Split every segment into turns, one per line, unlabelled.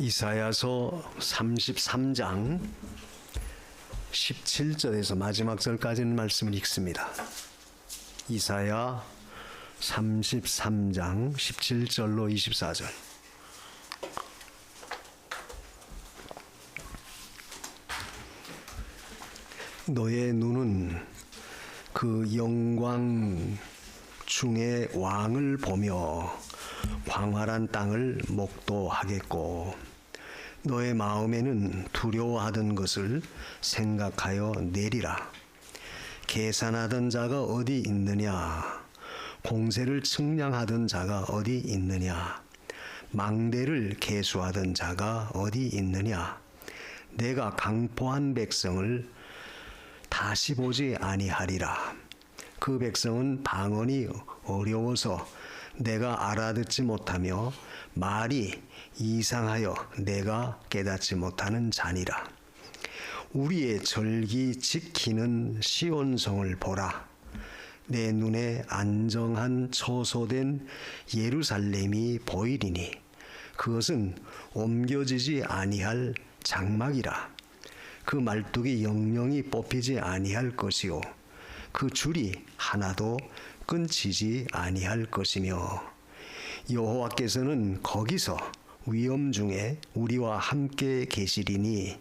이사야서 33장 17절에서 마지막 절까지는 말씀을 읽습니다. 이사야 33장 17절로 24절. 너의 눈은 그 영광 중에 왕을 보며 광활한 땅을 목도하겠고, 너의 마음에는 두려워하던 것을 생각하여 내리라. 계산하던 자가 어디 있느냐? 공세를 측량하던 자가 어디 있느냐? 망대를 계수하던 자가 어디 있느냐? 내가 강포한 백성을 다시 보지 아니하리라. 그 백성은 방언이 어려워서 내가 알아듣지 못하며 말이 이상하여 내가 깨닫지 못하는 자니라. 우리의 절기 지키는 시온성을 보라. 내 눈에 안정한 처소된 예루살렘이 보이리니 그것은 옮겨지지 아니할 장막이라. 그 말뚝이 영영이 뽑히지 아니할 것이요 그 줄이 하나도 끊치지 아니할 것이며, 여호와께서는 거기서 위엄 중에 우리와 함께 계시리니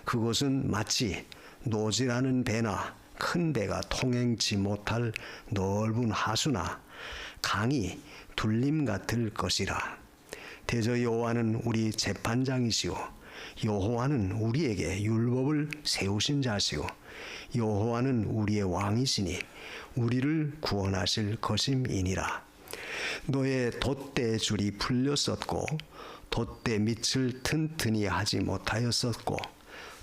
그곳은 마치 노질하는 배나 큰 배가 통행치 못할 넓은 하수나 강이 둘림 같을 것이라. 대저 여호와는 우리 재판장이시오 여호와는 우리에게 율법을 세우신 자시오 여호와는 우리의 왕이시니 우리를 구원하실 것임이니라. 너의 돛대 줄이 풀렸었고 돛대 밑을 튼튼히 하지 못하였었고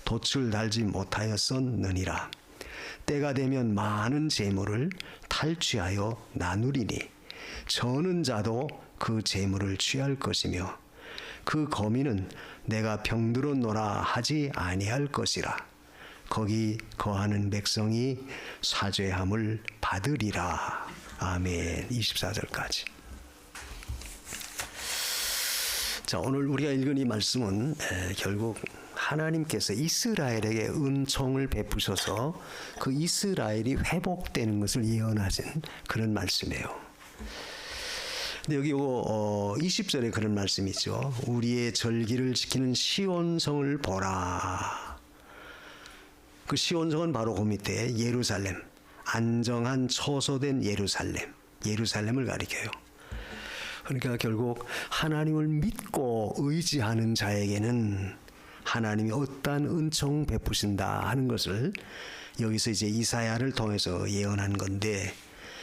돛을 달지 못하였었느니라. 때가 되면 많은 재물을 탈취하여 나누리니 저는 자도 그 재물을 취할 것이며 그 거민은 내가 병들었노라 하지 아니할 것이라. 거기 거하는 백성이 사죄함을 받으리라. 아멘. 24절까지. 자, 오늘 우리가 읽은 이 말씀은 결국 하나님께서 이스라엘에게 은총을 베푸셔서 그 이스라엘이 회복되는 것을 예언하신 그런 말씀이에요. 근데 여기 20절에 그런 말씀이 있죠. 우리의 절기를 지키는 시온성을 보라. 그 시온성은 바로 그 밑에 예루살렘, 안정한 처소된 예루살렘을 가리켜요. 그러니까 결국 하나님을 믿고 의지하는 자에게는 하나님이 어떠한 은총 베푸신다 하는 것을 여기서 이제 이사야를 통해서 예언한 건데,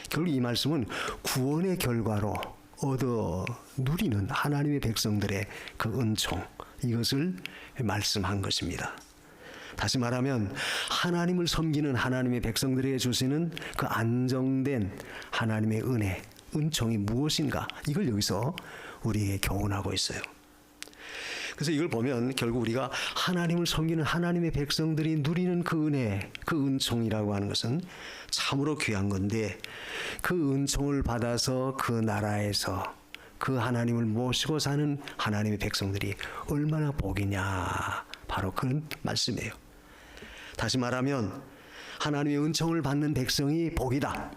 결국 이 말씀은 구원의 결과로 얻어 누리는 하나님의 백성들의 그 은총, 이것을 말씀한 것입니다. 다시 말하면 하나님을 섬기는 하나님의 백성들에게 주시는 그 안정된 하나님의 은혜, 은총이 무엇인가, 이걸 여기서 우리에게 교훈하고 있어요. 그래서 이걸 보면 결국 우리가 하나님을 섬기는 하나님의 백성들이 누리는 그 은혜, 그 은총이라고 하는 것은 참으로 귀한 건데, 그 은총을 받아서 그 나라에서 그 하나님을 모시고 사는 하나님의 백성들이 얼마나 복이냐, 바로 그런 말씀이에요. 다시 말하면 하나님의 은총을 받는 백성이 복이다.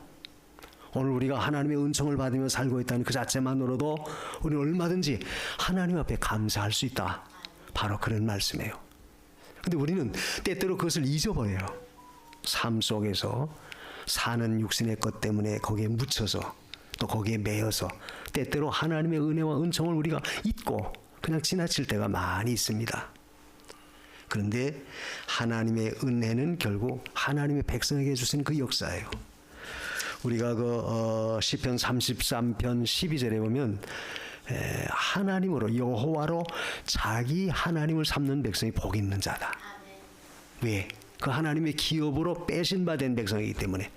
오늘 우리가 하나님의 은총을 받으며 살고 있다는 그 자체만으로도 우리는 얼마든지 하나님 앞에 감사할 수 있다. 바로 그런 말씀이에요. 근데 우리는 때때로 그것을 잊어버려요. 삶 속에서 사는 육신의 것 때문에 거기에 묻혀서 또 거기에 매여서 때때로 하나님의 은혜와 은총을 우리가 잊고 그냥 지나칠 때가 많이 있습니다. 그런데 하나님의 은혜는 결국 하나님의 백성에게 주신 그 역사예요. 우리가 그 시편 33편 12절에 보면 하나님으로 여호와로 자기 하나님을 삼는 백성이 복 있는 자다. 왜? 그 하나님의 기업으로 빼신 바 된 백성이기 때문에.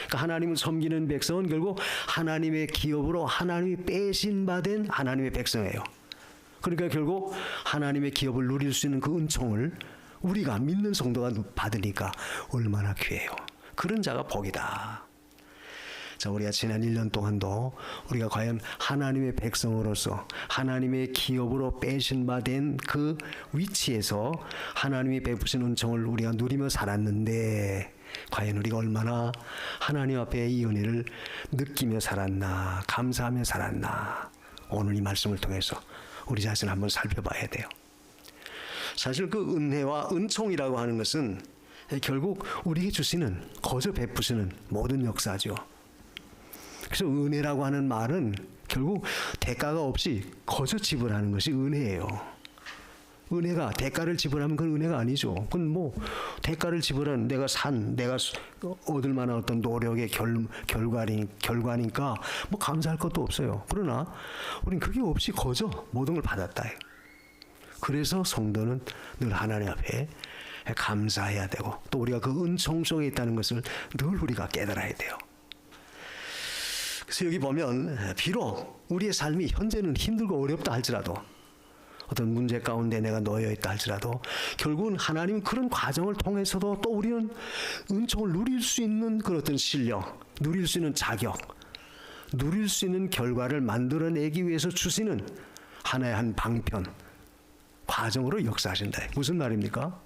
그 하나님을 섬기는 백성은 결국 하나님의 기업으로 하나님이 빼신 바 된 하나님의 백성이에요. 그러니까 결국 하나님의 기업을 누릴 수 있는 그 은총을 우리가 믿는 성도가 받으니까 얼마나 귀해요. 그런 자가 복이다. 자, 우리가 지난 1년 동안도 우리가 과연 하나님의 백성으로서 하나님의 기업으로 빼신 바 된 그 위치에서 하나님이 베푸신 은총을 우리가 누리며 살았는데 과연 우리가 얼마나 하나님 앞에 이 은혜를 느끼며 살았나, 감사하며 살았나, 오늘 이 말씀을 통해서 우리 자신을 한번 살펴봐야 돼요. 사실 그 은혜와 은총이라고 하는 것은 결국 우리에게 주시는, 거저 베푸시는 모든 역사죠. 그래서 은혜라고 하는 말은 결국 대가가 없이 거저 지불하는 것이 은혜예요. 은혜가 대가를 지불하면 그건 은혜가 아니죠. 그건 뭐 대가를 지불한 내가 얻을 만한 어떤 노력의 결과니까 뭐 감사할 것도 없어요. 그러나 우린 그게 없이 거저 모든 걸 받았다. 그래서 성도는 늘 하나님 앞에 감사해야 되고 또 우리가 그 은총 속에 있다는 것을 늘 우리가 깨달아야 돼요. 그래서 여기 보면 비록 우리의 삶이 현재는 힘들고 어렵다 할지라도 어떤 문제 가운데 내가 놓여 있다 할지라도 결국은 하나님은 그런 과정을 통해서도 또 우리는 은총을 누릴 수 있는 그런 어떤 실력, 누릴 수 있는 자격, 누릴 수 있는 결과를 만들어내기 위해서 주시는 하나의 한 방편, 과정으로 역사하신다. 무슨 말입니까?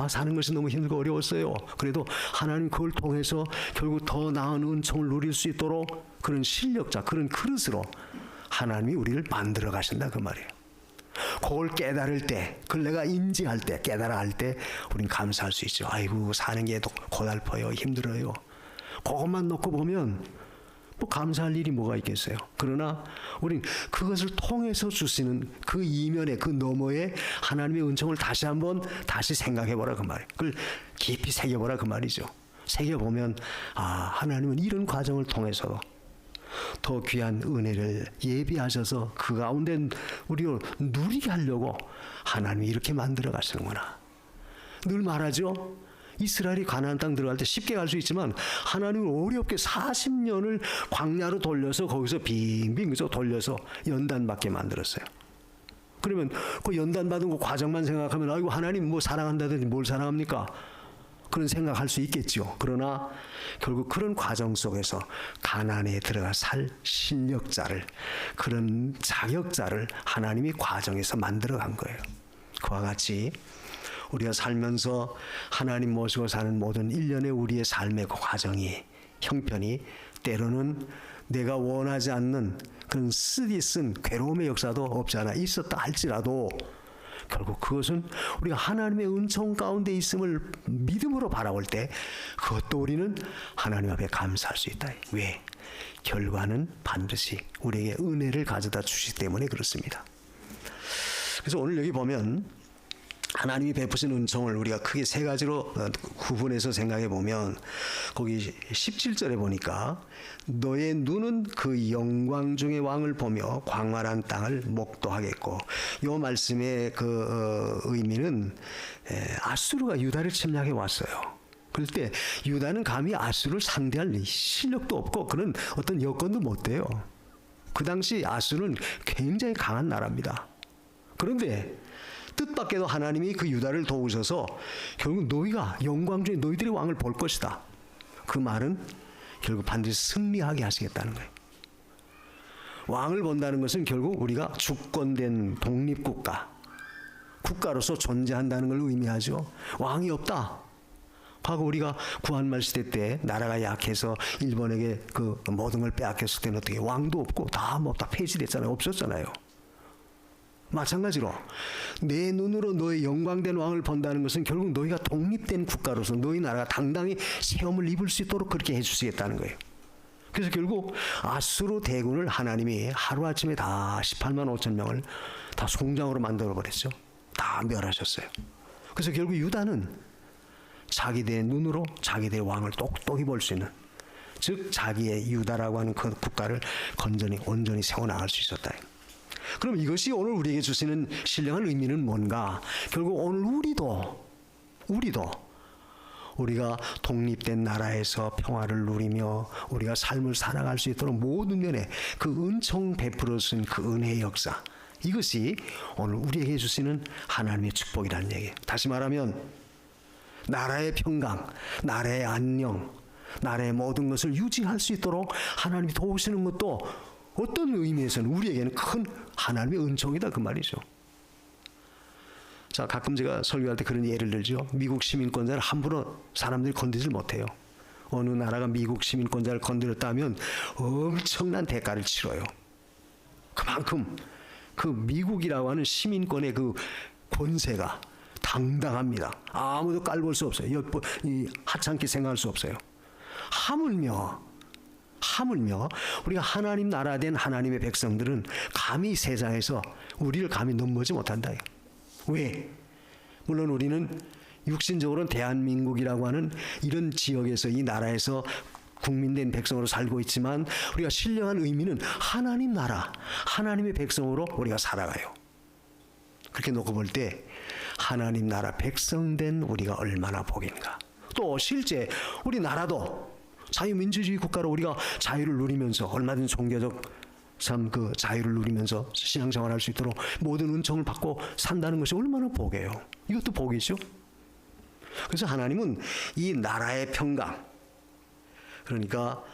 사는 것이 너무 힘들고 어려웠어요. 그래도 하나님 그걸 통해서 결국 더 나은 은총을 누릴 수 있도록 그런 실력자, 그런 그릇으로 하나님이 우리를 만들어 가신다 그 말이에요. 그걸 깨달을 때, 그걸 내가 인지할 때, 깨달아 할 때 우린 감사할 수 있죠. 아이고 사는 게 고달퍼요, 힘들어요. 그것만 놓고 보면 뭐 감사할 일이 뭐가 있겠어요. 그러나 우린 그것을 통해서 주시는 그 이면에, 그 너머에 하나님의 은총을 다시 한번 생각해보라 그 말이에요. 그걸 깊이 새겨보라 그 말이죠. 새겨보면 하나님은 이런 과정을 통해서도 더 귀한 은혜를 예비하셔서 그 가운데 우리를 누리게 하려고 하나님이 이렇게 만들어 가시는구나. 늘 말하죠. 이스라엘이 가나안 땅 들어갈 때 쉽게 갈 수 있지만 하나님은 어렵게 40년을 광야로 돌려서 거기서 빙빙 돌려서 연단받게 만들었어요. 그러면 그 연단받은 그 과정만 생각하면 아이고 하나님 뭐 사랑한다든지 뭘 사랑합니까? 그런 생각할 수 있겠죠. 그러나 결국 그런 과정 속에서 가나안에 들어가 살 실력자를, 그런 자격자를 하나님이 과정에서 만들어 간 거예요. 그와 같이 우리가 살면서 하나님 모시고 사는 모든 일련의 우리의 삶의 그 과정이, 형편이 때로는 내가 원하지 않는 그런 쓰디쓴 괴로움의 역사도 없지 않아 있었다 할지라도 결국 그것은 우리가 하나님의 은총 가운데 있음을 믿음으로 바라볼 때 그것도 우리는 하나님 앞에 감사할 수 있다. 왜? 결과는 반드시 우리에게 은혜를 가져다 주시기 때문에 그렇습니다. 그래서 오늘 여기 보면 하나님이 베푸신 은총을 우리가 크게 세 가지로 구분해서 생각해 보면 거기 17절에 보니까 너의 눈은 그 영광 중의 왕을 보며 광활한 땅을 목도하겠고, 이 말씀의 그 의미는 아수르가 유다를 침략해 왔어요. 그럴 때 유다는 감히 아수르를 상대할 실력도 없고 그런 어떤 여건도 못 돼요. 그 당시 아수르는 굉장히 강한 나라입니다. 그런데 뜻밖에도 하나님이 그 유다를 도우셔서 결국 너희가 영광 중에 너희들의 왕을 볼 것이다. 그 말은 결국 반드시 승리하게 하시겠다는 거예요. 왕을 본다는 것은 결국 우리가 주권된 독립국가, 국가로서 존재한다는 걸 의미하죠. 왕이 없다. 과거 우리가 구한말 시대 때 나라가 약해서 일본에게 그 모든 걸 빼앗겼을 때는 어떻게 왕도 없고 다 폐지됐잖아요. 없었잖아요. 마찬가지로 내 눈으로 너의 영광된 왕을 본다는 것은 결국 너희가 독립된 국가로서 너희 나라가 당당히 세움을 입을 수 있도록 그렇게 해주시겠다는 거예요. 그래서 결국 아수르 대군을 하나님이 하루아침에 다 18만 5천 명을 다 송장으로 만들어버렸죠. 다 멸하셨어요. 그래서 결국 유다는 자기들의 눈으로 자기들의 왕을 똑똑히 볼 수 있는, 즉 자기의 유다라고 하는 그 국가를 온전히 세워나갈 수 있었다. 그럼 이것이 오늘 우리에게 주시는 신령한 의미는 뭔가? 결국 오늘 우리도 우리가 독립된 나라에서 평화를 누리며 우리가 삶을 살아갈 수 있도록 모든 면에 그 은총 베풀어 주신 그 은혜의 역사, 이것이 오늘 우리에게 주시는 하나님의 축복이라는 얘기예요. 다시 말하면 나라의 평강, 나라의 안녕, 나라의 모든 것을 유지할 수 있도록 하나님이 도우시는 것도 어떤 의미에서는 우리에게는 큰 하나님의 은총이다 그 말이죠. 자, 가끔 제가 설교할 때 그런 예를 들죠. 미국 시민권자를 함부로 사람들이 건드리질 못해요. 어느 나라가 미국 시민권자를 건드렸다면 엄청난 대가를 치러요. 그만큼 그 미국이라고 하는 시민권의 그 권세가 당당합니다. 아무도 깔볼 수 없어요. 하찮게 생각할 수 없어요. 하물며 우리가 하나님 나라 된 하나님의 백성들은 감히 세상에서 우리를 감히 넘보지 못한다. 왜? 물론 우리는 육신적으로는 대한민국이라고 하는 이런 지역에서 이 나라에서 국민된 백성으로 살고 있지만 우리가 신령한 의미는 하나님 나라, 하나님의 백성으로 우리가 살아가요. 그렇게 놓고 볼 때 하나님 나라 백성된 우리가 얼마나 복인가. 또 실제 우리나라도 자유민주주의 국가로 우리가 자유를 누리면서 얼마든지 종교적 그 자유를 누리면서 신앙생활할 수 있도록 모든 은총을 받고 산다는 것이 얼마나 복이에요. 이것도 복이죠. 그래서 하나님은 이 나라의 평강, 그러니까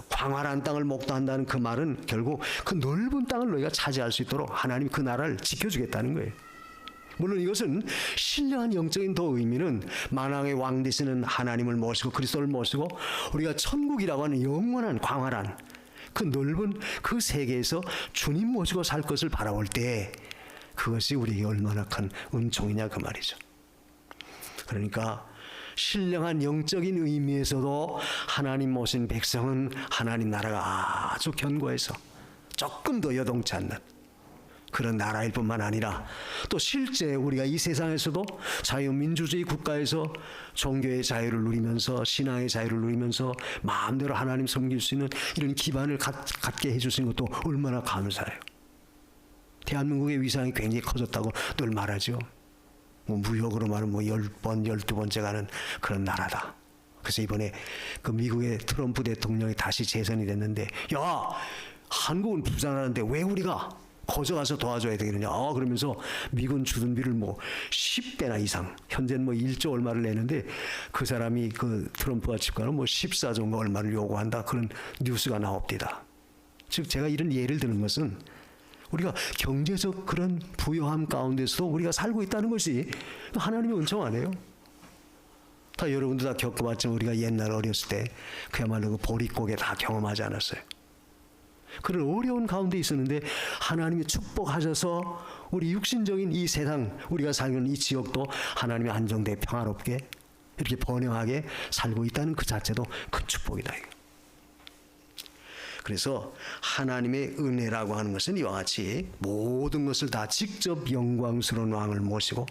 광활한 땅을 목도한다는 그 말은 결국 그 넓은 땅을 너희가 차지할 수 있도록 하나님이 그 나라를 지켜주겠다는 거예요. 물론 이것은 신령한 영적인 더 의미는 만왕의 왕 되시는 하나님을 모시고 그리스도를 모시고 우리가 천국이라고 하는 영원한 광활한 그 넓은 그 세계에서 주님 모시고 살 것을 바라볼 때 그것이 우리에게 얼마나 큰 은총이냐 그 말이죠. 그러니까 신령한 영적인 의미에서도 하나님 모신 백성은 하나님 나라가 아주 견고해서 조금 더 여동치 않는 그런 나라일 뿐만 아니라 또 실제 우리가 이 세상에서도 자유민주주의 국가에서 종교의 자유를 누리면서 신앙의 자유를 누리면서 마음대로 하나님 섬길 수 있는 이런 기반을 갖게 해주신 것도 얼마나 감사해요. 대한민국의 위상이 굉장히 커졌다고 늘 말하죠. 뭐 무역으로 말하면 10번, 12번째 가는 그런 나라다. 그래서 이번에 그 미국의 트럼프 대통령이 다시 재선이 됐는데 야, 한국은 부자나라인데 왜 우리가 거저 가서 도와줘야 되겠느냐. 그러면서 미군 주둔비를 10배나 이상, 현재는 1조 얼마를 내는데 그 사람이 그 트럼프가 집가는 14조인가 얼마를 요구한다. 그런 뉴스가 나옵니다. 즉 제가 이런 예를 드는 것은 우리가 경제적 그런 부유함 가운데서도 우리가 살고 있다는 것이 하나님의 은총 아니에요? 다 여러분도 다 겪어봤지만 우리가 옛날 어렸을 때 그야말로 그 보릿고개 다 경험하지 않았어요? 그런 어려운 가운데 있었는데 하나님이 축복하셔서 우리 육신적인 이 세상 우리가 살고 있는 이 지역도 하나님이 안정되게 평화롭게 이렇게 번영하게 살고 있다는 그 자체도 큰 축복이다. 그래서 하나님의 은혜라고 하는 것은 이와 같이 모든 것을 다 직접 영광스러운 왕을 모시고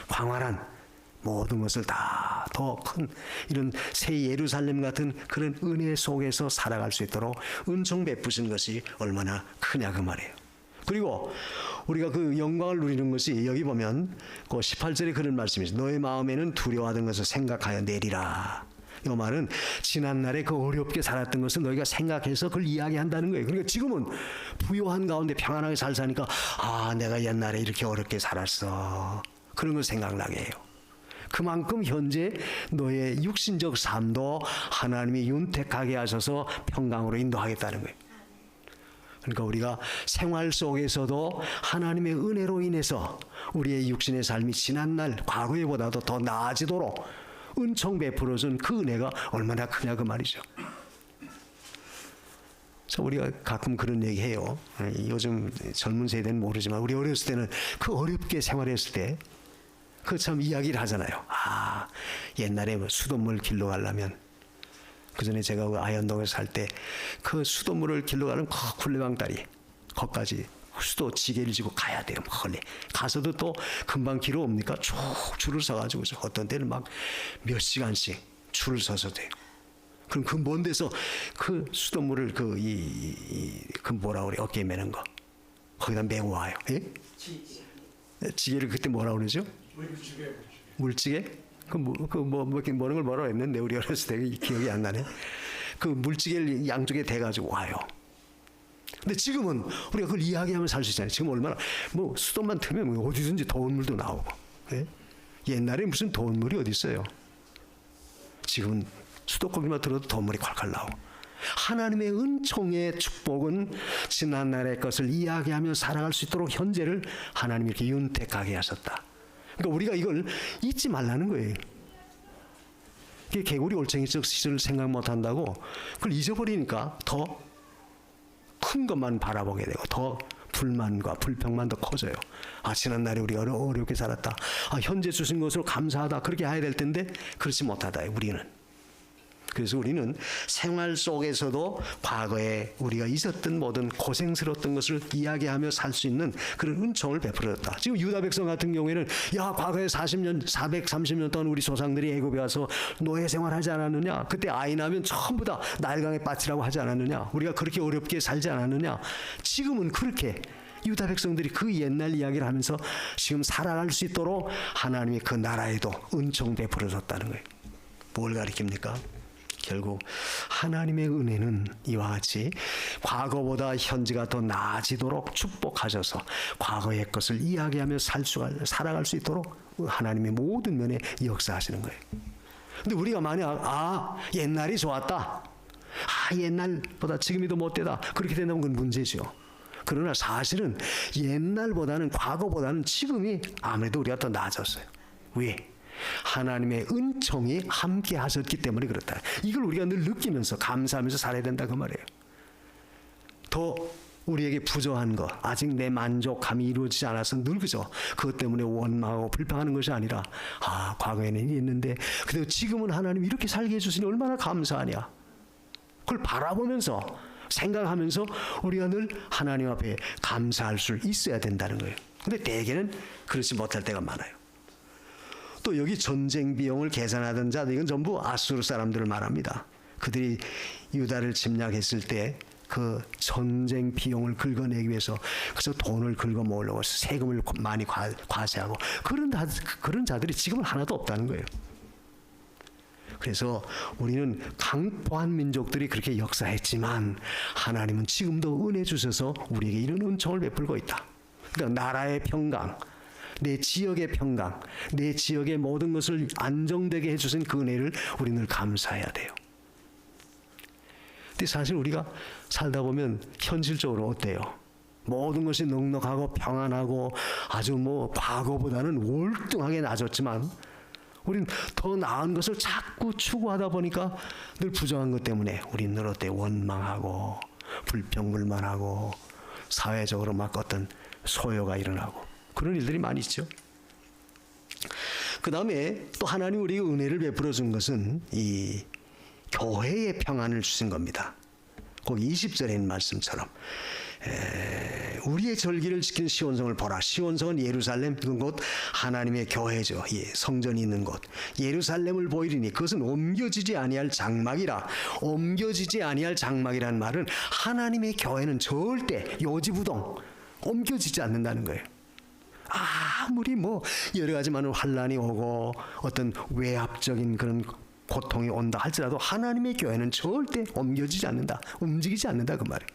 광활한 모든 것을 다 더 큰 이런 새 예루살렘 같은 그런 은혜 속에서 살아갈 수 있도록 은총 베푸신 것이 얼마나 크냐 그 말이에요. 그리고 우리가 그 영광을 누리는 것이 여기 보면 그 18절에 그런 말씀이 있어요. 너의 마음에는 두려워하던 것을 생각하여 내리라. 이 말은 지난날에 그 어렵게 살았던 것을 너희가 생각해서 그걸 이야기한다는 거예요. 그러니까 지금은 부요한 가운데 평안하게 잘 사니까 내가 옛날에 이렇게 어렵게 살았어. 그런 걸 생각나게 해요. 그만큼 현재 너의 육신적 삶도 하나님이 윤택하게 하셔서 평강으로 인도하겠다는 거예요. 그러니까 우리가 생활 속에서도 하나님의 은혜로 인해서 우리의 육신의 삶이 지난날 과거에보다도 더 나아지도록 은총 베풀어준 그 은혜가 얼마나 크냐 그 말이죠. 그래서 우리가 가끔 그런 얘기해요. 요즘 젊은 세대는 모르지만 우리 어렸을 때는 그 어렵게 생활했을 때 그 참 이야기를 하잖아요. 옛날에 수돗물 길러 가려면 그 전에 제가 그 아현동에서 살 때 그 수돗물을 길러 가는 그 굴레방다리 거기까지 수도 지게를 지고 가야 돼요. 멀리 가서도 또 금방 길어 옵니까? 쭉 줄을 서가지고 어떤 때는 막 몇 시간씩 줄을 서서 돼요. 그럼 그 먼 데서 그 수돗물을 그 뭐라 그래 어깨에 매는 거 거기다 메고 와요. 예? 지게를 그때 뭐라 그러죠? 물지게? 뭐라는 걸 뭐라고 했는데 우리 어렸을 때 기억이 안 나네. 그 물지개를 양쪽에 대가지고 와요. 근데 지금은 우리가 그걸 이야기하면 살 수 있잖아요. 지금 얼마나 수도만 트면 어디든지 더운 물도 나오고. 예? 옛날에 무슨 더운 물이 어디 있어요? 지금은 수도꼭지만 들어도 덤물이 콸콸 나오고. 하나님의 은총의 축복은 지난날의 것을 이야기하며 살아갈 수 있도록 현재를 하나님이 이렇게 윤택하게 하셨다. 그러니까 우리가 이걸 잊지 말라는 거예요. 개구리 올챙이적 시절을 생각 못한다고 그걸 잊어버리니까 더 큰 것만 바라보게 되고 더 불만과 불평만 더 커져요. 아, 지난날에 우리가 어렵게 살았다. 아, 현재 주신 것으로 감사하다. 그렇게 해야 될 텐데 그렇지 못하다. 우리는. 그래서 우리는 생활 속에서도 과거에 우리가 있었던 모든 고생스러웠던 것을 이야기하며 살 수 있는 그런 은총을 베풀었다. 지금 유다 백성 같은 경우에는 야, 과거에 430년 동안 우리 조상들이 애굽에 와서 노예 생활하지 않았느냐? 그때 아이 낳으면 전부 다 날강에 빠지라고 하지 않았느냐? 우리가 그렇게 어렵게 살지 않았느냐? 지금은 그렇게 유다 백성들이 그 옛날 이야기를 하면서 지금 살아갈 수 있도록 하나님이 그 나라에도 은총 베풀어 줬다는 거예요. 뭘 가리킵니까? 결국 하나님의 은혜는 이와 같이 과거보다 현재가 더 나아지도록 축복하셔서 과거의 것을 이야기하며 살아갈 수 있도록 하나님의 모든 면에 역사하시는 거예요. 근데 우리가 만약 옛날이 좋았다. 옛날보다 지금이 더 못되다. 그렇게 된다면 그건 문제죠. 그러나 사실은 옛날보다는 과거보다는 지금이 아무래도 우리가 더 나아졌어요. 왜? 하나님의 은총이 함께 하셨기 때문에 그렇다. 이걸 우리가 늘 느끼면서 감사하면서 살아야 된다 그 말이에요. 더 우리에게 부족한 것, 아직 내 만족감이 이루어지지 않아서 늘 그저 그것 때문에 원망하고 불평하는 것이 아니라 과거에는 있는데 그래도 지금은 하나님 이렇게 살게 해주시니 얼마나 감사하냐. 그걸 바라보면서 생각하면서 우리가 늘 하나님 앞에 감사할 수 있어야 된다는 거예요. 근데 대개는 그렇지 못할 때가 많아요. 또 여기 전쟁 비용을 계산하던 자들, 이건 전부 아수르 사람들을 말합니다. 그들이 유다를 침략했을 때 그 전쟁 비용을 긁어내기 위해서 그래서 돈을 긁어 모으려고 세금을 많이 과세하고 그런 자들이 지금은 하나도 없다는 거예요. 그래서 우리는 강포한 민족들이 그렇게 역사했지만 하나님은 지금도 은혜 주셔서 우리에게 이런 은총을 베풀고 있다. 그러니까 나라의 평강, 내 지역의 평강, 내 지역의 모든 것을 안정되게 해주신 그 은혜를 우리는 늘 감사해야 돼요. 근데 사실 우리가 살다 보면 현실적으로 어때요? 모든 것이 넉넉하고 평안하고 아주 과거보다는 월등하게 나아졌지만 우리는 더 나은 것을 자꾸 추구하다 보니까 늘 부정한 것 때문에 우리는 늘 어때 원망하고 불평불만하고 사회적으로 막 어떤 소요가 일어나고 그런 일들이 많이 있죠. 그 다음에 또 하나님 우리에게 은혜를 베풀어 준 것은 이 교회의 평안을 주신 겁니다. 거기 20절에 있는 말씀처럼 우리의 절기를 지킨 시온성을 보라. 시온성은 예루살렘, 이건 곧 하나님의 교회죠. 성전이 있는 곳. 예루살렘을 보이리니 그것은 옮겨지지 아니할 장막이라. 옮겨지지 아니할 장막이라는 말은 하나님의 교회는 절대 요지부동 옮겨지지 않는다는 거예요. 아무리 여러 가지 많은 환란이 오고 어떤 외압적인 그런 고통이 온다 할지라도 하나님의 교회는 절대 옮겨지지 않는다. 움직이지 않는다 그 말이에요.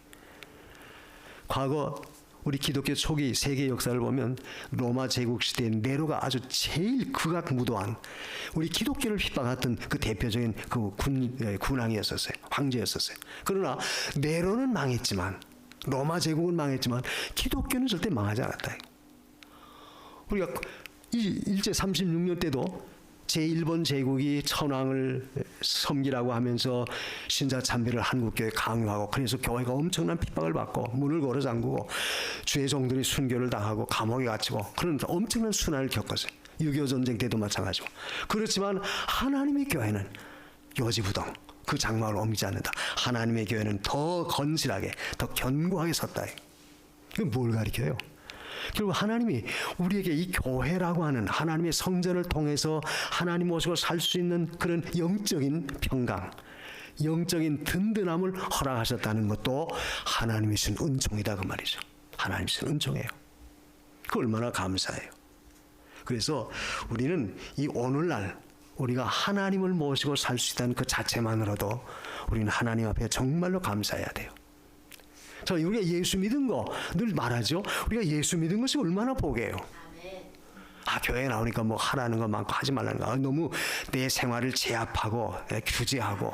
과거 우리 기독교 초기 세계 역사를 보면 로마 제국 시대에 네로가 아주 제일 극악무도한 우리 기독교를 핍박했던 그 대표적인 그 군왕이었었어요. 황제였었어요. 그러나 네로는 망했지만 로마 제국은 망했지만 기독교는 절대 망하지 않았다. 우리가 이 일제 36년 때도 제1번 제국이 천황을 섬기라고 하면서 신자참배를 한국교회에 강요하고 그래서 교회가 엄청난 핍박을 받고 문을 걸어 잠그고 주의 종들이 순교를 당하고 감옥에 갇히고 그런 엄청난 순환을 겪었어요. 6.25 전쟁 때도 마찬가지고. 그렇지만 하나님의 교회는 요지부동 그 장막을 옮기지 않는다. 하나님의 교회는 더 건실하게 더 견고하게 섰다. 이건 뭘 가리켜요? 결국 하나님이 우리에게 이 교회라고 하는 하나님의 성전을 통해서 하나님 모시고 살 수 있는 그런 영적인 평강, 영적인 든든함을 허락하셨다는 것도 하나님이 주신 은총이다 그 말이죠. 하나님이 주신 은총이에요. 그 얼마나 감사해요. 그래서 우리는 이 오늘날 우리가 하나님을 모시고 살 수 있다는 그 자체만으로도 우리는 하나님 앞에 정말로 감사해야 돼요. 자, 우리가 예수 믿은 거 늘 말하죠. 우리가 예수 믿은 것이 얼마나 복이에요. 교회에 나오니까 뭐 하라는 거 많고 하지 말라는 거, 너무 내 생활을 제압하고 규제하고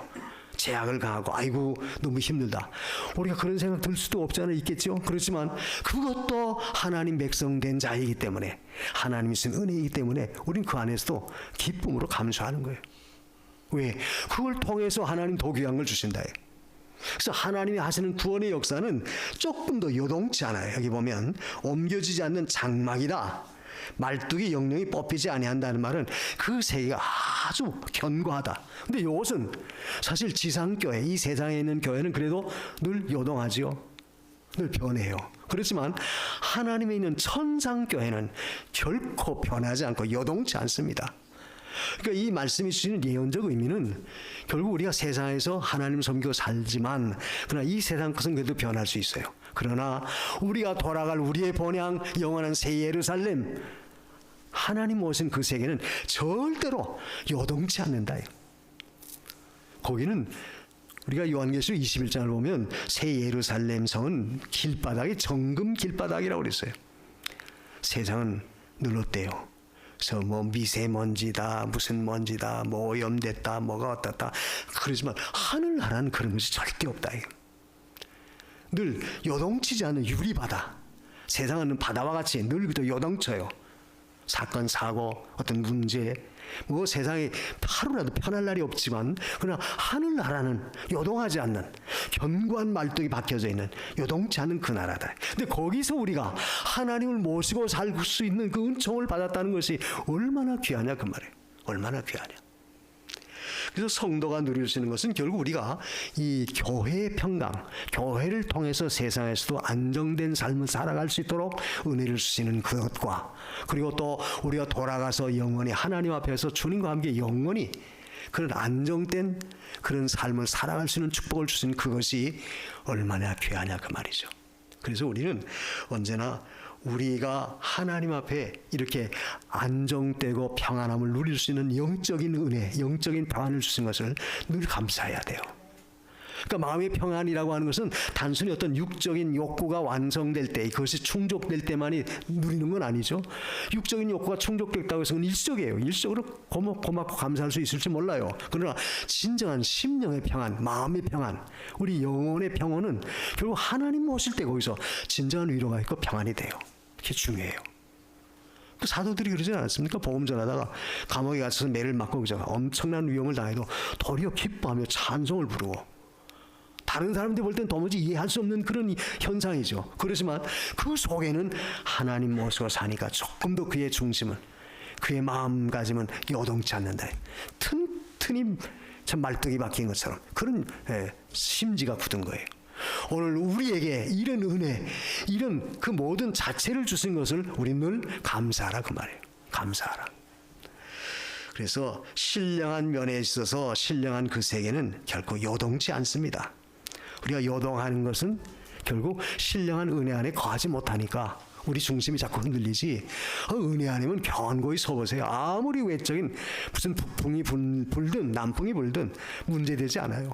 제약을 가하고 아이고 너무 힘들다. 우리가 그런 생각 들 수도 없지 않아 있겠죠. 그렇지만 그것도 하나님 백성 된 자이기 때문에, 하나님이 주신 은혜이기 때문에 우리는 그 안에서도 기쁨으로 감수하는 거예요. 왜? 그걸 통해서 하나님 더 귀한 걸 주신다. 그래서 하나님이 하시는 구원의 역사는 조금 더 요동치 않아요. 여기 보면 옮겨지지 않는 장막이다. 말뚝이 영영이 뽑히지 아니한다는 말은 그 세계가 아주 견고하다. 근데 이것은 사실 지상교회, 이 세상에 있는 교회는 그래도 늘 요동하지요. 늘 변해요. 그렇지만 하나님에 있는 천상교회는 결코 변하지 않고 요동치 않습니다. 그러니까 이 말씀이 주시는 예언적 의미는 결국 우리가 세상에서 하나님 섬기고 살지만, 그러나 이 세상 것은 그래도 변할 수 있어요. 그러나 우리가 돌아갈 우리의 본향 영원한 새 예루살렘, 하나님 오신 그 세계는 절대로 요동치 않는다. 거기는 우리가 요한계시록 21장을 보면 새 예루살렘 성은 길바닥이 정금 길바닥이라고 그랬어요. 세상은 늘 어때요? 그래서 뭐 미세먼지다, 무슨 먼지다, 뭐 오염됐다, 뭐가 어떻다 그러지만 하늘나라는 그런 것이 절대 없다. 늘 요동치지 않는 유리바다. 세상은 바다와 같이 늘 요동쳐요. 사건, 사고, 어떤 문제, 뭐 세상에 하루라도 편할 날이 없지만, 그러나 하늘나라는 요동하지 않는 견고한 말뚝이 박혀져 있는 요동치 않는 그 나라다. 근데 거기서 우리가 하나님을 모시고 살 수 있는 그 은총을 받았다는 것이 얼마나 귀하냐 그 말이에요. 얼마나 귀하냐. 그래서 성도가 누릴 수 있는 것은 결국 우리가 이 교회의 평강, 교회를 통해서 세상에서도 안정된 삶을 살아갈 수 있도록 은혜를 주시는 그것과, 그리고 또 우리가 돌아가서 영원히 하나님 앞에서 주님과 함께 영원히 그런 안정된 그런 삶을 살아갈 수 있는 축복을 주신 그것이 얼마나 귀하냐 그 말이죠. 그래서 우리는 언제나 우리가 하나님 앞에 이렇게 안정되고 평안함을 누릴 수 있는 영적인 은혜, 영적인 평안을 주신 것을 늘 감사해야 돼요. 그러니까 마음의 평안이라고 하는 것은 단순히 어떤 육적인 욕구가 완성될 때, 그것이 충족될 때만이 누리는 건 아니죠. 육적인 욕구가 충족됐다고 해서 그건 일시적이에요. 일시적으로 고맙고 감사할 수 있을지 몰라요. 그러나 진정한 심령의 평안, 마음의 평안, 우리 영혼의 평온은 결국 하나님 오실 때 거기서 진정한 위로가 있고 평안이 돼요. 그게 중요해요. 사도들이 그러지 않았습니까? 복음 전하다가 감옥에 갇혀서 매를 맞고 그죠? 엄청난 위험을 당해도 도리어 기뻐하며 찬송을 부르고, 다른 사람들 볼 땐 도무지 이해할 수 없는 그런 현상이죠. 그렇지만 그 속에는 하나님 모시고 사니까 조금 더 그의 중심은, 그의 마음가짐은 요동치 않는다. 튼튼히 참 말뚝이 박힌 것처럼 그런 심지가 굳은 거예요. 오늘 우리에게 이런 은혜, 이런 그 모든 자체를 주신 것을 우리는 늘 감사하라 그 말이에요. 감사하라. 그래서 신령한 면에 있어서 신령한 그 세계는 결코 요동치 않습니다. 우리가 요동하는 것은 결국 신령한 은혜 안에 거하지 못하니까 우리 중심이 자꾸 흔들리지, 은혜 안에는 견고히 서보세요. 아무리 외적인 무슨 북풍이 불든 남풍이 불든 문제되지 않아요.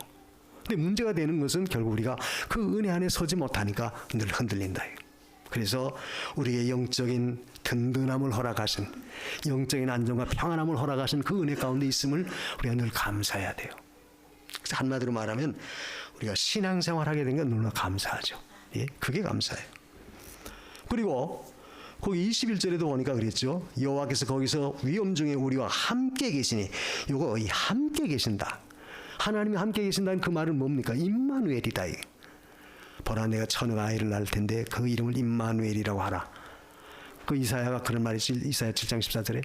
근데 문제가 되는 것은 결국 우리가 그 은혜 안에 서지 못하니까 늘 흔들린다. 그래서 우리의 영적인 든든함을 허락하신, 영적인 안정과 평안함을 허락하신 그 은혜 가운데 있음을 우리가 늘 감사해야 돼요. 그래서 한마디로 말하면 우리가 신앙생활하게 된 건 너무나 감사하죠. 예? 그게 감사해요. 그리고 거기 21절에도 보니까 그랬죠. 여호와께서 거기서 위험 중에 우리와 함께 계시니, 요거 이 함께 계신다. 하나님이 함께 계신다는 그 말은 뭡니까? 임마누엘이다. 보라 내가 처녀가 아이를 낳을 텐데 그 이름을 임마누엘이라고 하라. 그 이사야가 그런 말이 있어요. 이사야 7장 14절에.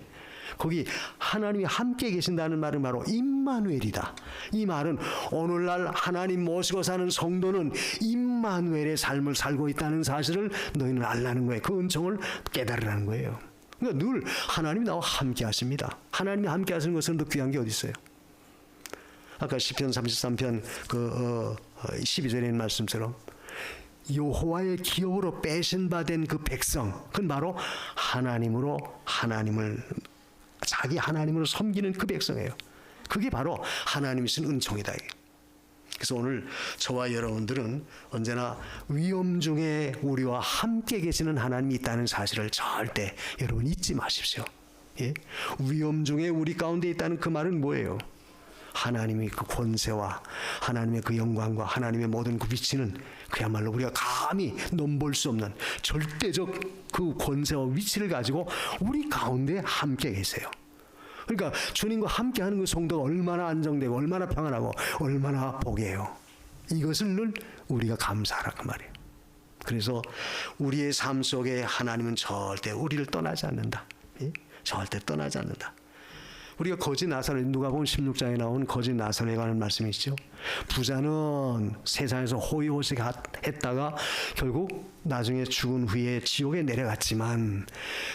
거기 하나님이 함께 계신다는 말은 바로 임마누엘이다. 이 말은 오늘날 하나님 모시고 사는 성도는 임마누엘의 삶을 살고 있다는 사실을 너희는 알라는 거예요. 그 은총을 깨달으라는 거예요. 그러니까 늘 하나님이 나와 함께 하십니다. 하나님이 함께 하시는 것은 더 귀한 게 어디 있어요? 아까 시편 33편 12절에 있는 말씀처럼 여호와의 기업으로 빼신 바 된 그 백성, 그건 바로 자기 하나님으로 섬기는 그 백성이에요. 그게 바로 하나님이 주신 은총이다. 그래서 오늘 저와 여러분들은 언제나 위험 중에 우리와 함께 계시는 하나님이 있다는 사실을 절대 여러분 잊지 마십시오. 예? 위험 중에 우리 가운데 있다는 그 말은 뭐예요? 하나님의 그 권세와 하나님의 그 영광과 하나님의 모든 그 위치는 그야말로 우리가 감히 넘볼 수 없는 절대적 그 권세와 위치를 가지고 우리 가운데 함께 계세요. 그러니까 주님과 함께하는 그 성도가 얼마나 안정되고 얼마나 평안하고 얼마나 복이에요. 이것을 늘 우리가 감사하라 그 말이에요. 그래서 우리의 삶 속에 하나님은 절대 우리를 떠나지 않는다. 예? 절대 떠나지 않는다. 우리가 거지 나사로 누가복음 16장에 나온 거지 나사로에 관한 말씀이 있죠. 부자는 세상에서 호의호식 했다가 결국 나중에 죽은 후에 지옥에 내려갔지만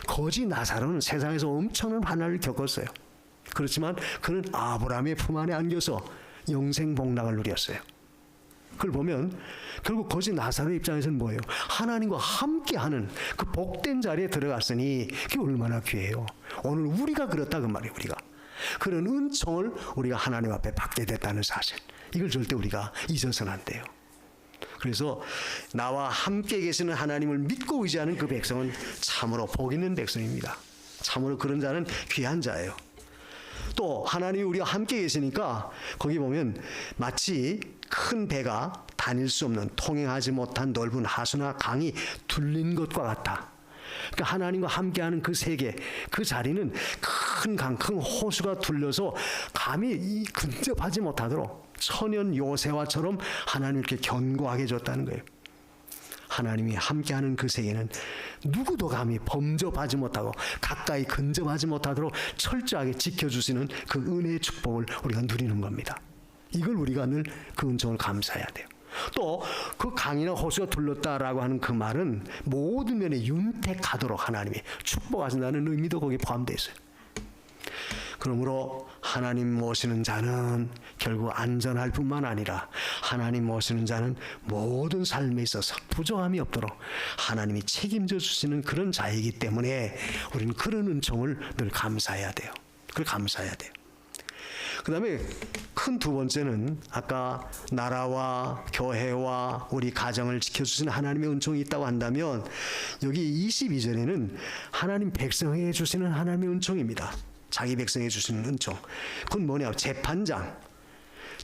거지 나사로는 세상에서 엄청난 환난을 겪었어요. 그렇지만 그는 아브라함의 품 안에 안겨서 영생 복락을 누렸어요. 그걸 보면 결국 거지 나사로의 입장에서는 뭐예요? 하나님과 함께하는 그 복된 자리에 들어갔으니 그게 얼마나 귀해요. 오늘 우리가 그렇다 그 말이에요. 우리가 그런 은총을 우리가 하나님 앞에 받게 됐다는 사실, 이걸 절대 우리가 잊어서는 안 돼요. 그래서 나와 함께 계시는 하나님을 믿고 의지하는 그 백성은 참으로 복 있는 백성입니다. 참으로 그런 자는 귀한 자예요. 또 하나님이 우리와 함께 계시니까 거기 보면 마치 큰 배가 다닐 수 없는 통행하지 못한 넓은 하수나 강이 둘린 것과 같아. 그러니까 하나님과 함께하는 그 세계, 그 자리는 큰 강, 큰 호수가 둘러서 감히 근접하지 못하도록 천연 요새화처럼 하나님을 이렇게 견고하게 줬다는 거예요. 하나님이 함께하는 그 세계는 누구도 감히 범접하지 못하고 가까이 근접하지 못하도록 철저하게 지켜주시는 그 은혜의 축복을 우리가 누리는 겁니다. 이걸 우리가 늘 그 은총을 감사해야 돼요. 또 그 강이나 호수가 둘렀다라고 하는 그 말은 모든 면에 윤택하도록 하나님이 축복하신다는 의미도 거기에 포함되어 있어요. 그러므로 하나님 모시는 자는 결국 안전할 뿐만 아니라 하나님 모시는 자는 모든 삶에 있어서 부족함이 없도록 하나님이 책임져 주시는 그런 자이기 때문에 우리는 그런 은총을 늘 감사해야 돼요. 그걸 감사해야 돼요. 그 다음에 큰 두 번째는 아까 나라와 교회와 우리 가정을 지켜주시는 하나님의 은총이 있다고 한다면 여기 22절에는 하나님 백성에게 주시는 하나님의 은총입니다. 자기 백성에게 주시는 은총. 그건 뭐냐? 재판장.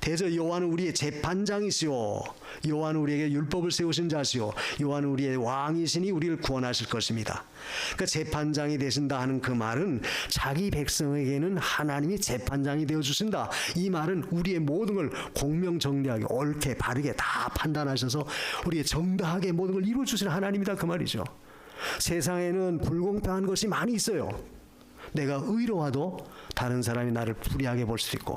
대저 여호와는 우리의 재판장이시오. 여호와는 우리에게 율법을 세우신 자시오. 여호와는 우리의 왕이시니 우리를 구원하실 것입니다. 그러니까 재판장이 되신다 하는 그 말은 자기 백성에게는 하나님이 재판장이 되어 주신다. 이 말은 우리의 모든 걸 공명정대하게 옳게 바르게 다 판단하셔서 우리의 정당하게 모든 걸 이루어 주시는 하나님이다 그 말이죠. 세상에는 불공평한 것이 많이 있어요. 내가 의로와도 다른 사람이 나를 불의하게 볼 수도 있고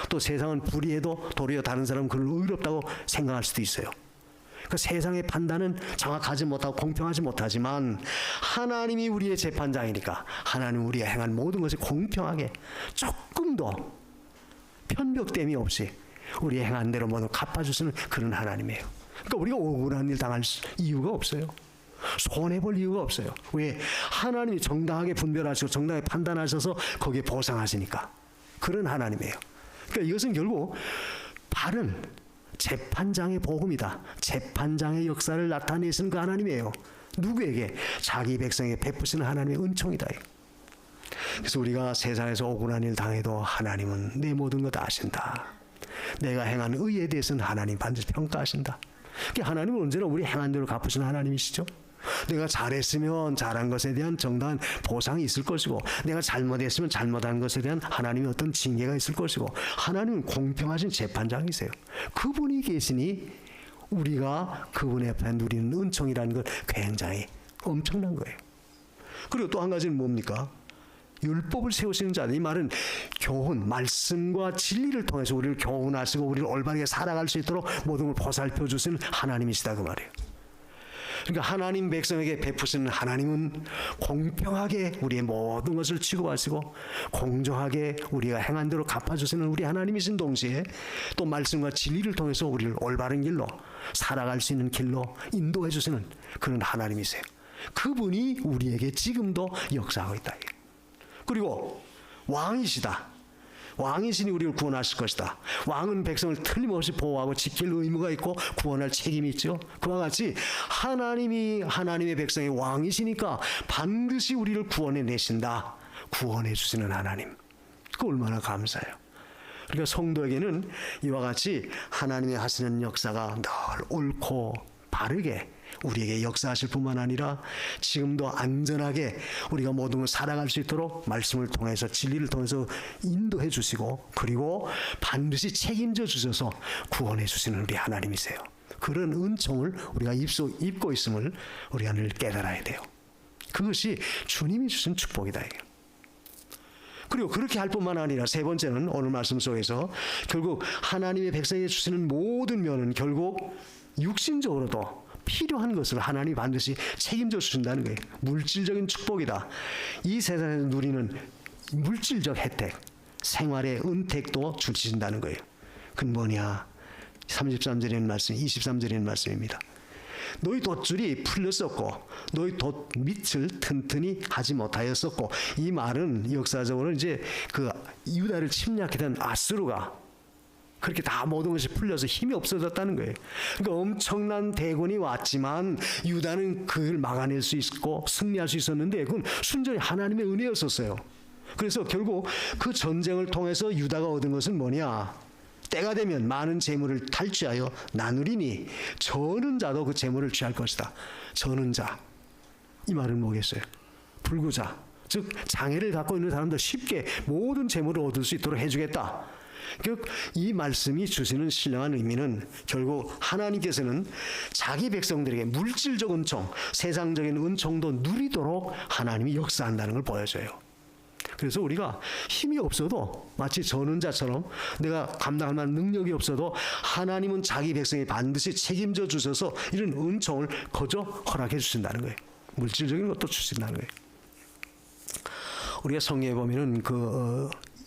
또 세상은 불의해도 도리어 다른 사람은 그를 의롭다고 생각할 수도 있어요. 그 세상의 판단은 정확하지 못하고 공평하지 못하지만 하나님이 우리의 재판장이니까 하나님 우리가 행한 모든 것이 공평하게 조금도 편벽됨이 없이 우리의 행한 대로 모두 갚아주시는 그런 하나님이에요. 그러니까 우리가 억울한 일 당할 이유가 없어요. 손해볼 이유가 없어요. 왜? 하나님이 정당하게 분별하시고 정당하게 판단하셔서 거기에 보상하시니까. 그런 하나님이에요. 그러니까 이것은 결국 바른 재판장의 복음이다. 재판장의 역사를 나타내시는 그 하나님이에요. 누구에게? 자기 백성에게 베푸시는 하나님의 은총이다. 그래서 우리가 세상에서 억울한 일 당해도 하나님은 내 모든 것 아신다. 내가 행한 의에 대해서는 하나님 반드시 평가하신다. 그러니까 하나님은 언제나 우리 행한 대로 갚으시는 하나님이시죠. 내가 잘했으면 잘한 것에 대한 정당한 보상이 있을 것이고 내가 잘못했으면 잘못한 것에 대한 하나님의 어떤 징계가 있을 것이고 하나님은 공평하신 재판장이세요. 그분이 계시니 우리가 그분 앞에 누리는 은총이라는 건 굉장히 엄청난 거예요. 그리고 또 한 가지는 뭡니까? 율법을 세우시는 자. 이 말은 교훈, 말씀과 진리를 통해서 우리를 교훈하시고 우리를 올바르게 살아갈 수 있도록 모든 걸 보살펴 주시는 하나님이시다 그 말이에요. 그러니까 하나님 백성에게 베푸시는 하나님은 공평하게 우리의 모든 것을 취급하시고 공정하게 우리가 행한 대로 갚아주시는 우리 하나님이신 동시에 또 말씀과 진리를 통해서 우리를 올바른 길로 살아갈 수 있는 길로 인도해 주시는 그런 하나님이세요. 그분이 우리에게 지금도 역사하고 있다. 그리고 왕이시다. 왕이시니 우리를 구원하실 것이다. 왕은 백성을 틀림없이 보호하고 지킬 의무가 있고 구원할 책임이 있죠. 그와 같이 하나님이 하나님의 백성의 왕이시니까 반드시 우리를 구원해 내신다. 구원해 주시는 하나님. 그 얼마나 감사해요. 그러니까 성도에게는 이와 같이 하나님의 하시는 역사가 늘 옳고 바르게 우리에게 역사하실 뿐만 아니라 지금도 안전하게 우리가 모든 걸 살아갈 수 있도록 말씀을 통해서 진리를 통해서 인도해 주시고 그리고 반드시 책임져 주셔서 구원해 주시는 우리 하나님이세요. 그런 은총을 우리가 입고 있음을 우리가 늘 깨달아야 돼요. 그것이 주님이 주신 축복이다. 그리고 그렇게 할 뿐만 아니라 세 번째는 오늘 말씀 속에서 결국 하나님의 백성에게 주시는 모든 면은 결국 육신적으로도 필요한 것을 하나님이 반드시 책임져 주신다는 거예요. 물질적인 축복이다. 이 세상에서 누리는 물질적 혜택, 생활의 은택도 주신다는 거예요. 그건 뭐냐? 33절에 있는 말씀, 23절에 있는 말씀입니다. 너희 돛줄이 풀렸었고 너희 돛 밑을 튼튼히 하지 못하였었고, 이 말은 역사적으로 이제 그 유다를 침략했던 아수르가 그렇게 다 모든 것이 풀려서 힘이 없어졌다는 거예요. 그러니까 엄청난 대군이 왔지만 유다는 그걸 막아낼 수 있고 승리할 수 있었는데 그건 순전히 하나님의 은혜였었어요. 그래서 결국 그 전쟁을 통해서 유다가 얻은 것은 뭐냐? 때가 되면 많은 재물을 탈취하여 나누리니 저는 자도 그 재물을 취할 것이다. 저는 자, 이 말은 뭐겠어요? 불구자, 즉 장애를 갖고 있는 사람들 쉽게 모든 재물을 얻을 수 있도록 해주겠다. 이 말씀이 주시는 신령한 의미는 결국 하나님께서는 자기 백성들에게 물질적 은총, 세상적인 은총도 누리도록 하나님이 역사한다는 걸 보여줘요. 그래서 우리가 힘이 없어도 마치 저는 자처럼 내가 감당할 만한 능력이 없어도 하나님은 자기 백성이 반드시 책임져 주셔서 이런 은총을 거저 허락해 주신다는 거예요. 물질적인 것도 주신다는 거예요. 우리가 성경에 보면은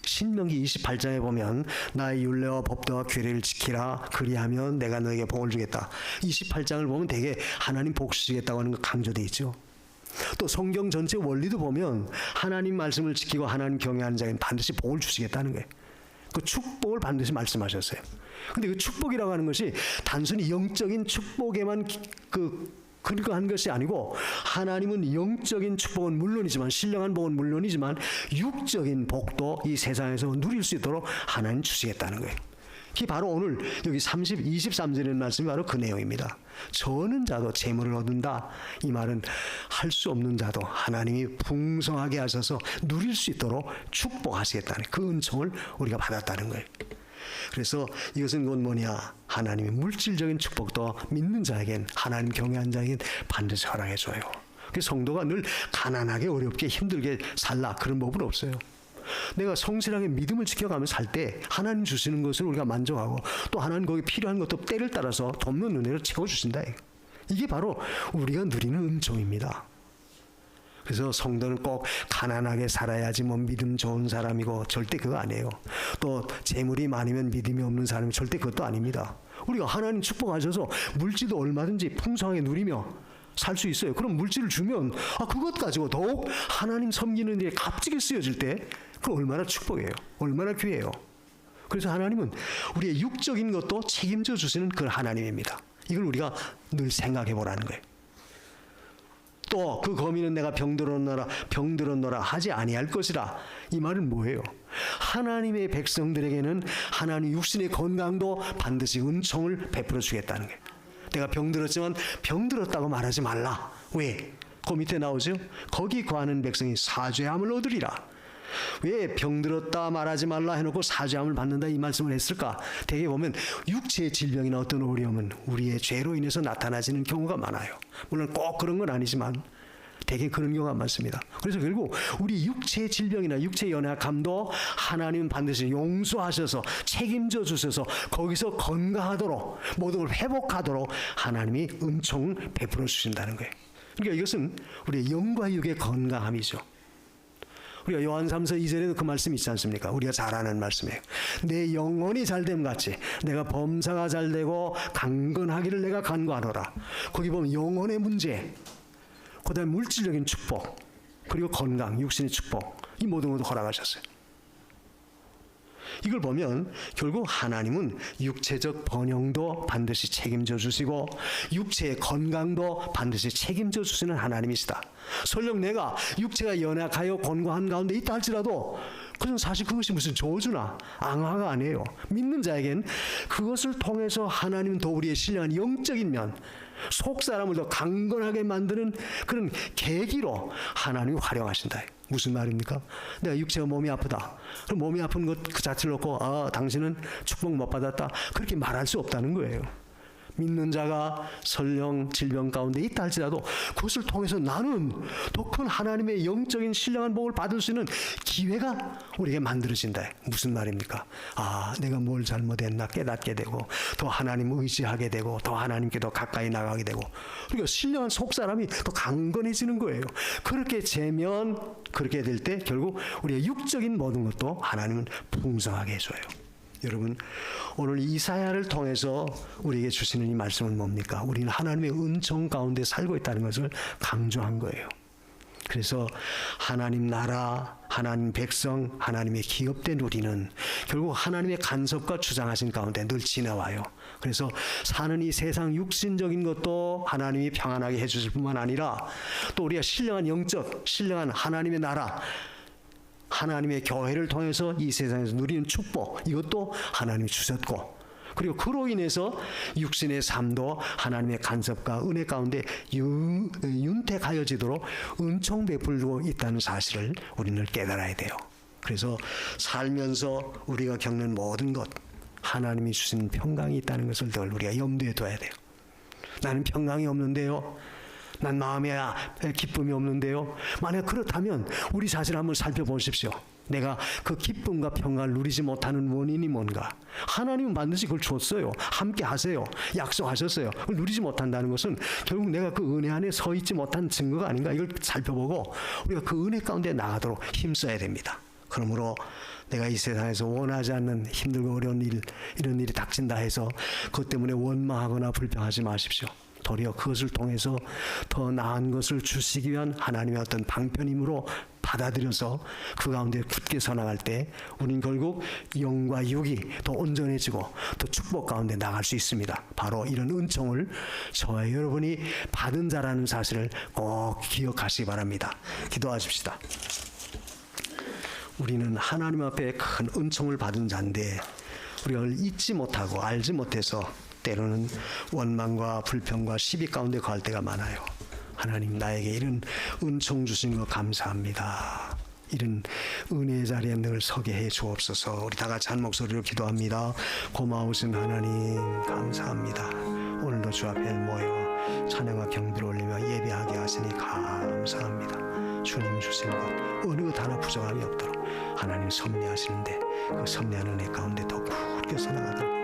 신명기 28장에 보면 나의 율례와 법도와 규례를 지키라 그리하면 내가 너에게 복을 주겠다. 28장을 보면 되게 하나님 복 주시겠다고 하는 거 강조되어 있죠. 또 성경 전체 원리도 보면 하나님 말씀을 지키고 하나님 경외하는 자에게는 반드시 복을 주시겠다는 거예요. 그 축복을 반드시 말씀하셨어요. 근데 그 축복이라고 하는 것이 단순히 영적인 축복에만 근거한 것이 아니고 하나님은 영적인 축복은 물론이지만 신령한 복은 물론이지만 육적인 복도 이 세상에서 누릴 수 있도록 하나님 주시겠다는 거예요. 이게 바로 오늘 여기 23절의 말씀이 바로 그 내용입니다. 저는 자도 재물을 얻는다. 이 말은 할 수 없는 자도 하나님이 풍성하게 하셔서 누릴 수 있도록 축복하시겠다는 그 은총을 우리가 받았다는 거예요. 그래서 이것은 곧 뭐냐? 하나님의 물질적인 축복도 믿는 자에겐, 하나님 경외한 자에겐 반드시 허락해줘요. 그래서 성도가 늘 가난하게 어렵게 힘들게 살라 그런 법은 없어요. 내가 성실하게 믿음을 지켜가면서 살 때 하나님 주시는 것을 우리가 만족하고 또 하나님 거기 필요한 것도 때를 따라서 돕는 은혜로 채워주신다. 이게 바로 우리가 누리는 은총입니다. 그래서 성도는 꼭 가난하게 살아야지 뭐 믿음 좋은 사람이고 절대 그거 아니에요. 또 재물이 많으면 믿음이 없는 사람이 절대 그것도 아닙니다. 우리가 하나님 축복하셔서 물질도 얼마든지 풍성하게 누리며 살 수 있어요. 그럼 물질을 주면 그것 가지고 더욱 하나님 섬기는 일에 값지게 쓰여질 때 그건 얼마나 축복이에요. 얼마나 귀해요. 그래서 하나님은 우리의 육적인 것도 책임져 주시는 그 하나님입니다. 이걸 우리가 늘 생각해 보라는 거예요. 또 그 거민은 내가 병들었노라 하지 아니할 것이라. 이 말은 뭐예요? 하나님의 백성들에게는 하나님 육신의 건강도 반드시 은총을 베풀어 주겠다는 거예요. 내가 병들었지만 병들었다고 말하지 말라. 왜? 그 밑에 나오죠? 거기 거하는 백성이 사죄함을 얻으리라. 왜 병들었다 말하지 말라 해놓고 사죄함을 받는다 이 말씀을 했을까? 대개 보면 육체의 질병이나 어떤 어려움은 우리의 죄로 인해서 나타나지는 경우가 많아요. 물론 꼭 그런 건 아니지만 대개 그런 경우가 많습니다. 그래서 결국 우리 육체의 질병이나 육체의 연약함도 하나님은 반드시 용서하셔서 책임져 주셔서 거기서 건강하도록 모든 걸 회복하도록 하나님이 은총을 베풀어 주신다는 거예요. 그러니까 이것은 우리의 영과 육의 건강함이죠. 우리가 요한 3서 2절에도 그 말씀이 있지 않습니까? 우리가 잘 아는 말씀이에요. 내 영혼이 잘됨 같이 내가 범사가 잘되고 강건하기를 내가 간구하노라. 거기 보면 영혼의 문제, 그 다음에 물질적인 축복, 그리고 건강, 육신의 축복, 이 모든 것도 허락하셨어요. 이걸 보면 결국 하나님은 육체적 번영도 반드시 책임져 주시고 육체의 건강도 반드시 책임져 주시는 하나님이시다. 설령 내가 육체가 연약하여 곤고한 가운데 있다 할지라도 그건 사실 그것이 무슨 저주나 앙화가 아니에요. 믿는 자에겐 그것을 통해서 하나님은 더 우리의 신령한 영적인 면, 속 사람을 더 강건하게 만드는 그런 계기로 하나님이 활용하신다. 무슨 말입니까? 내가 육체가 몸이 아프다. 그럼 몸이 아픈 것 그 자체를 놓고 당신은 축복 못 받았다. 그렇게 말할 수 없다는 거예요. 믿는 자가 설령 질병 가운데 있다 할지라도 그것을 통해서 나는 더 큰 하나님의 영적인 신령한 복을 받을 수 있는 기회가 우리에게 만들어진다. 무슨 말입니까? 내가 뭘 잘못했나 깨닫게 되고 더 하나님 의지하게 되고 더 하나님께 더 가까이 나가게 되고 그러니까 신령한 속사람이 더 강건해지는 거예요. 그렇게 재면 그렇게 될 때 결국 우리의 육적인 모든 것도 하나님은 풍성하게 해줘요. 여러분, 오늘 이사야를 통해서 우리에게 주시는 이 말씀은 뭡니까? 우리는 하나님의 은총 가운데 살고 있다는 것을 강조한 거예요. 그래서 하나님 나라, 하나님 백성, 하나님의 기업된 우리는 결국 하나님의 간섭과 주장하신 가운데 늘 지나와요. 그래서 사는 이 세상 육신적인 것도 하나님이 평안하게 해주실 뿐만 아니라 또 우리가 신령한 영적, 신령한 하나님의 나라, 하나님의 교회를 통해서 이 세상에서 누리는 축복, 이것도 하나님이 주셨고, 그리고 그로 인해서 육신의 삶도 하나님의 간섭과 은혜 가운데 윤택하여지도록 은총 베풀고 있다는 사실을 우리는 깨달아야 돼요. 그래서 살면서 우리가 겪는 모든 것, 하나님이 주신 평강이 있다는 것을 늘 우리가 염두에 둬야 돼요. 나는 평강이 없는데요, 난 마음에 기쁨이 없는데요. 만약 그렇다면 우리 자신을 한번 살펴보십시오. 내가 그 기쁨과 평강을 누리지 못하는 원인이 뭔가? 하나님은 반드시 그걸 줬어요. 함께 하세요. 약속하셨어요. 그걸 누리지 못한다는 것은 결국 내가 그 은혜 안에 서 있지 못한 증거가 아닌가? 이걸 살펴보고 우리가 그 은혜 가운데 나가도록 힘써야 됩니다. 그러므로 내가 이 세상에서 원하지 않는 힘들고 어려운 일, 이런 일이 닥친다 해서 그것 때문에 원망하거나 불평하지 마십시오. 도리어 그것을 통해서 더 나은 것을 주시기 위한 하나님의 어떤 방편임으로 받아들여서 그 가운데 굳게 서나갈 때 우리는 결국 영과 육이 더 온전해지고 더 축복 가운데 나갈 수 있습니다. 바로 이런 은총을 저와 여러분이 받은 자라는 사실을 꼭 기억하시기 바랍니다. 기도하십시다. 우리는 하나님 앞에 큰 은총을 받은 자인데 우리가 잊지 못하고 알지 못해서 때로는 원망과 불평과 시비 가운데 거할 때가 많아요. 하나님, 나에게 이런 은총 주신 거 감사합니다. 이런 은혜의 자리에 늘 서게 해 주옵소서. 우리 다 같이 한 목소리로 기도합니다. 고마우신 하나님 감사합니다. 오늘도 주 앞에 모여 찬양과 경배를 올리며 예배하게 하시니 감사합니다. 주님 주신 것 어느 것 하나 부족함이 없도록 하나님 섭리하시는데 그 섭리하는 은혜 가운데 더 굳게 서나가도록